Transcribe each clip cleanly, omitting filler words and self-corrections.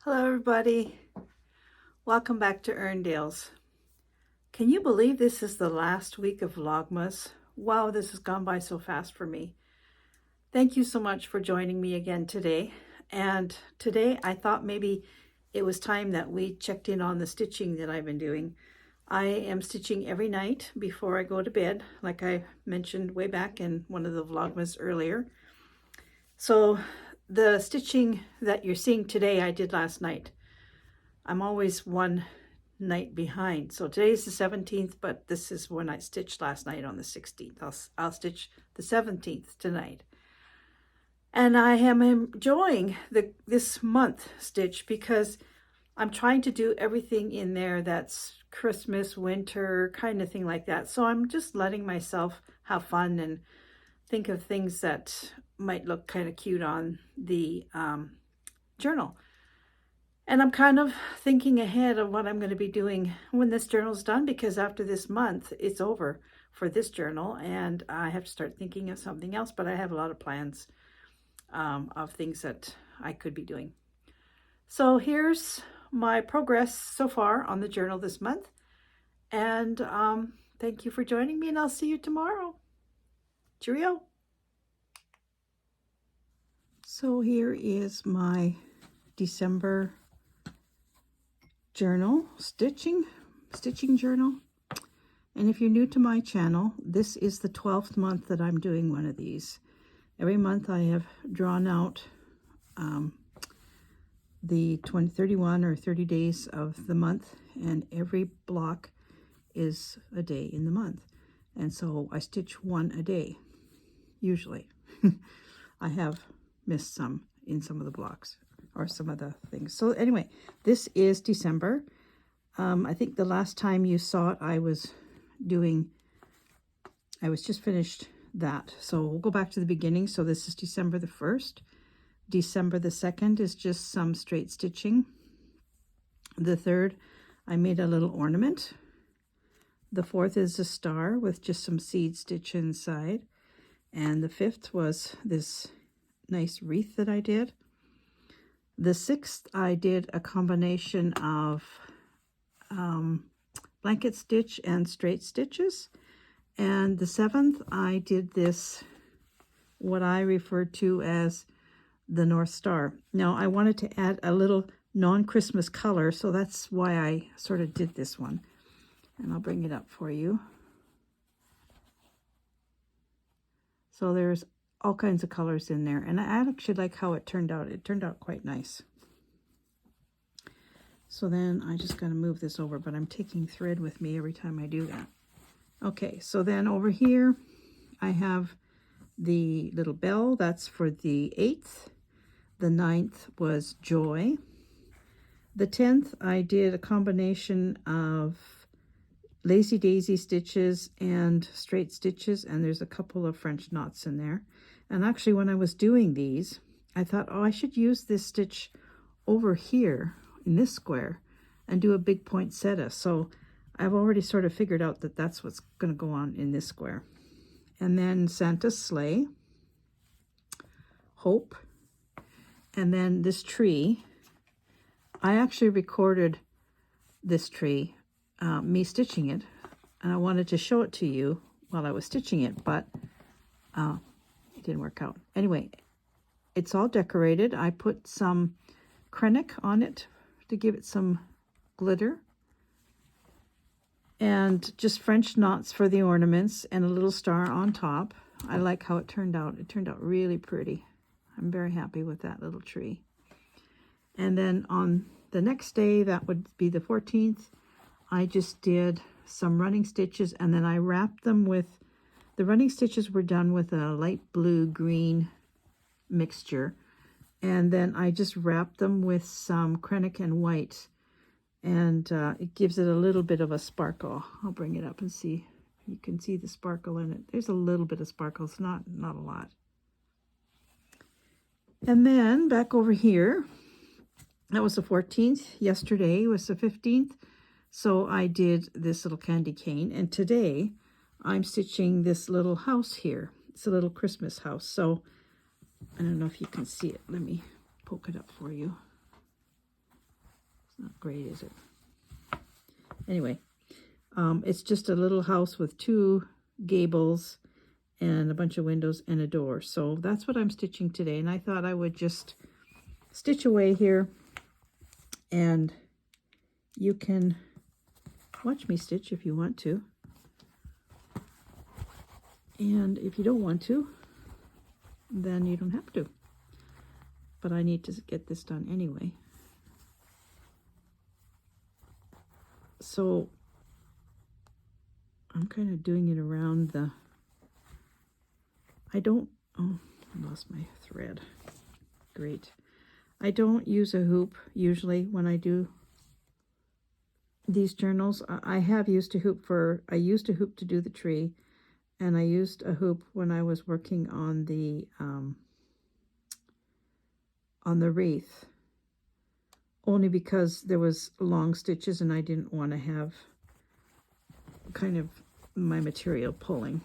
Hello everybody, welcome back to Erndale's. Can you believe this is the last week of Vlogmas? Wow, this has gone by so fast for me. Thank you so much for joining me again today. And today I thought maybe it was time that we checked in on the stitching that I've been doing. I am stitching every night before I go to bed, like I mentioned way back in one of the Vlogmas earlier. So the stitching that you're seeing today, I did last night. I'm always one night behind. So today's the 17th, but this is when I stitched last night on the 16th. I'll stitch the 17th tonight. And I am enjoying this month stitch because I'm trying to do everything in there that's Christmas, winter, kind of thing like that. So I'm just letting myself have fun and think of things that might look kind of cute on the journal. And I'm kind of thinking ahead of what I'm going to be doing when this journal's done, because after this month, it's over for this journal and I have to start thinking of something else, but I have a lot of plans of things that I could be doing. So here's my progress so far on the journal this month. And thank you for joining me, and I'll see you tomorrow. Cheerio. So here is my December journal, stitching journal. And if you're new to my channel, this is the 12th month that I'm doing one of these. Every month I have drawn out the 31 or 30 days of the month, and every block is a day in the month. And so I stitch one a day, usually. I have missed some in some of the blocks or some of the things. So anyway, this is December. I think the last time you saw it, I was just finished that. So we'll go back to the beginning. So this is December the 1st. December the 2nd is just some straight stitching. The 3rd, I made a little ornament. The 4th is a star with just some seed stitch inside. And the 5th was this nice wreath that I did. The 6th, I did a combination of blanket stitch and straight stitches. And the 7th, I did this, what I referred to as the North Star. Now, I wanted to add a little non-Christmas color, so that's why I sort of did this one. And I'll bring it up for you. So there's all kinds of colors in there, and I actually like how it turned out. It turned out quite nice. So then I just gotta move this over, but I'm taking thread with me every time I do that. Okay, so then over here I have the little bell. That's for the 8th. The 9th was joy. The 10th, I did a combination of lazy daisy stitches and straight stitches, and there's a couple of French knots in there. And actually, when I was doing these, I thought, oh, I should use this stitch over here in this square and do a big poinsettia. So I've already sort of figured out that that's what's going to go on in this square. And then Santa's sleigh, hope, and then this tree. I actually recorded this tree, me stitching it, and I wanted to show it to you while I was stitching it, but it didn't work out. Anyway, it's all decorated. I put some Krennic on it to give it some glitter, and just French knots for the ornaments and a little star on top. I like how it turned out. It turned out really pretty. I'm very happy with that little tree. And then on the next day, that would be the 14th, I just did some running stitches, and then I wrapped them with, the running stitches were done with a light blue green mixture, and then I just wrapped them with some Krennic and white, and it gives it a little bit of a sparkle. I'll bring it up and see. You can see the sparkle in it. There's a little bit of sparkle. It's not a lot. And then back over here, that was the 14th. Yesterday was the 15th. So I did this little candy cane. And today I'm stitching this little house here. It's a little Christmas house. So I don't know if you can see it. Let me poke it up for you. Not great, is it? Anyway, it's just a little house with 2 gables and a bunch of windows and a door. So that's what I'm stitching today. And I thought I would just stitch away here, and you can watch me stitch if you want to. And if you don't want to, then you don't have to. But I need to get this done anyway. So I'm kind of doing it around the, I lost my thread. Great. I don't use a hoop usually when I do these journals. I used a hoop to do the tree, and I used a hoop when I was working on the wreath, only because there was long stitches and I didn't want to have kind of my material pulling.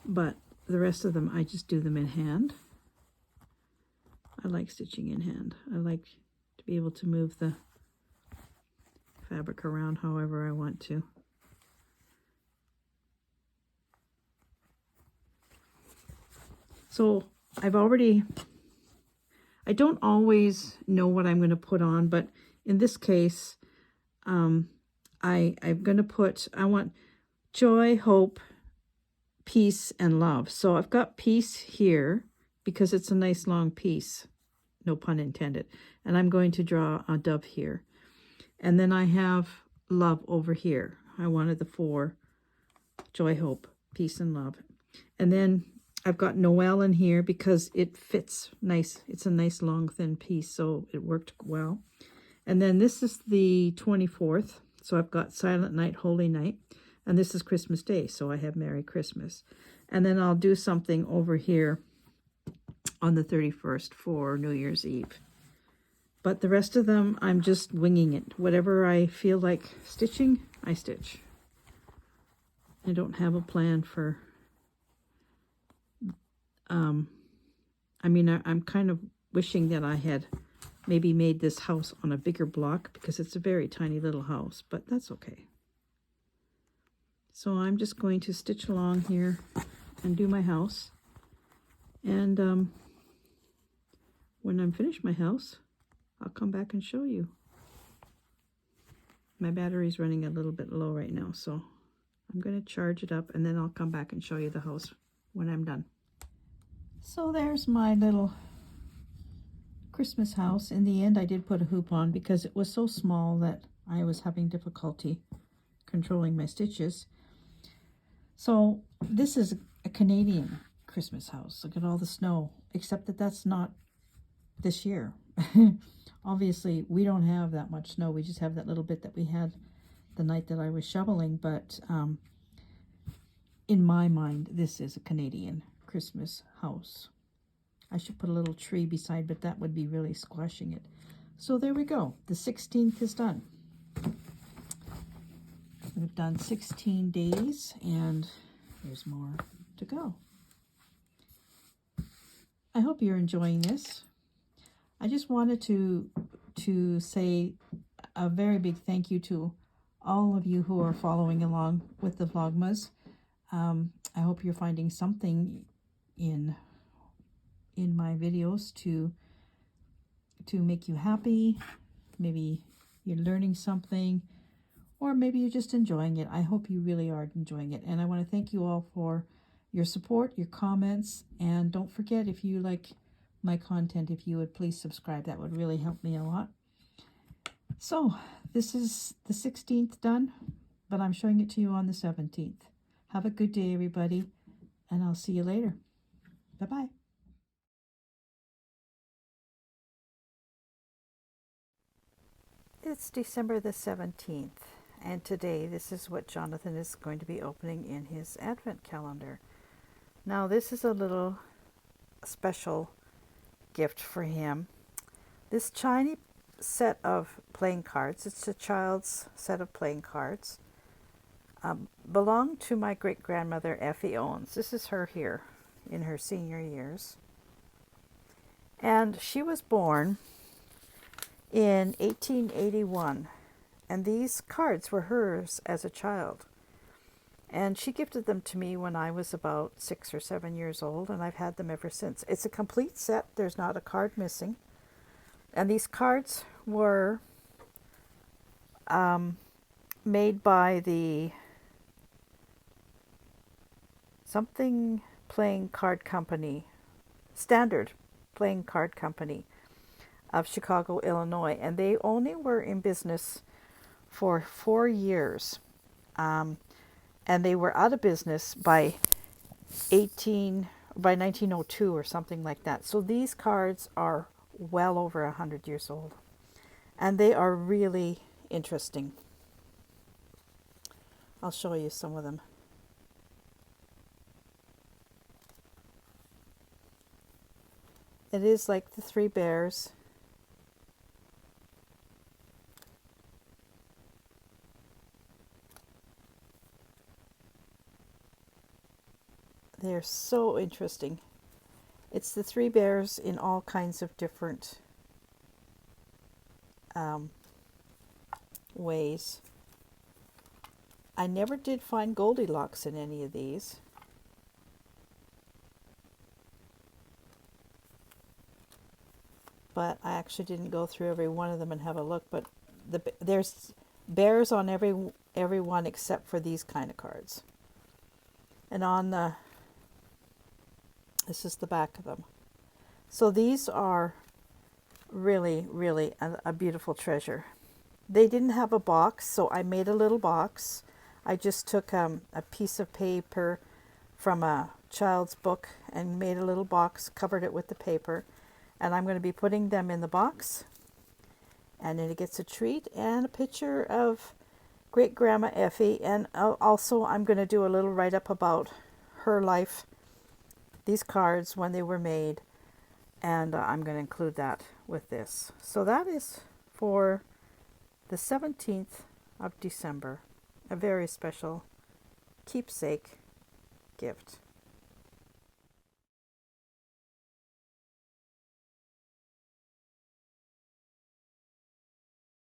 But the rest of them, I just do them in hand. I like stitching in hand. I like to be able to move the fabric around however I want to. So I don't always know what I'm going to put on, but in this case, I'm going to put, I want joy, hope, peace, and love. So I've got peace here because it's a nice long piece, no pun intended. And I'm going to draw a dove here. And then I have love over here. I wanted the 4, joy, hope, peace, and love. And then I've got Noel in here because it fits nice. It's a nice long thin piece, so it worked well. And then this is the 24th. So I've got Silent Night, Holy Night. And this is Christmas Day, so I have Merry Christmas. And then I'll do something over here on the 31st for New Year's Eve. But the rest of them, I'm just winging it. Whatever I feel like stitching, I stitch. I don't have a plan for... I'm kind of wishing that I had maybe made this house on a bigger block because it's a very tiny little house, but that's okay. So I'm just going to stitch along here and do my house. And when I'm finished my house, I'll come back and show you. My battery's running a little bit low right now, so I'm going to charge it up and then I'll come back and show you the house when I'm done. So there's my little Christmas house. In the end, I did put a hoop on because it was so small that I was having difficulty controlling my stitches. So this is a Canadian Christmas house. Look at all the snow, except that that's not this year. Obviously, we don't have that much snow. We just have that little bit that we had the night that I was shoveling. But in my mind, this is a Canadian Christmas house. I should put a little tree beside, but that would be really squashing it. So there we go. The 16th is done. We've done 16 days, and there's more to go. I hope you're enjoying this. I just wanted to say a very big thank you to all of you who are following along with the Vlogmas. I hope you're finding something in my videos to make you happy. Maybe you're learning something, or maybe you're just enjoying it. I hope you really are enjoying it. And I want to thank you all for your support, your comments, and don't forget, if you like my content, if you would please subscribe. That would really help me a lot. So this is the 16th done, but I'm showing it to you on the 17th. Have a good day, everybody, and I'll see you later. Bye-bye. It's December the 17th, and today this is what Jonathan is going to be opening in his Advent calendar. Now this is a little special gift for him. This tiny set of playing cards, it's a child's set of playing cards, belonged to my great-grandmother Effie Owens. This is her here in her senior years. And she was born in 1881. And these cards were hers as a child. And she gifted them to me when I was about 6 or 7 years old, and I've had them ever since. It's a complete set. There's not a card missing. And these cards were made by the something playing card company, Standard Playing Card Company of Chicago, Illinois. And they only were in business for 4 years. And they were out of business by 1902 or something like that. So these cards are well over 100 years old. And they are really interesting. I'll show you some of them. It is like the three bears. They're so interesting. It's the three bears in all kinds of different ways. I never did find Goldilocks in any of these. But I actually didn't go through every one of them and have a look. But there's bears on every one except for these kind of cards. And on the, this is the back of them. So these are really, really a beautiful treasure. They didn't have a box, so I made a little box. I just took a piece of paper from a child's book and made a little box, covered it with the paper. And I'm going to be putting them in the box. And then it gets a treat and a picture of Great Grandma Effie. And also I'm going to do a little write-up about her life, these cards, when they were made. And I'm going to include that with this. So that is for the 17th of December. A very special keepsake gift.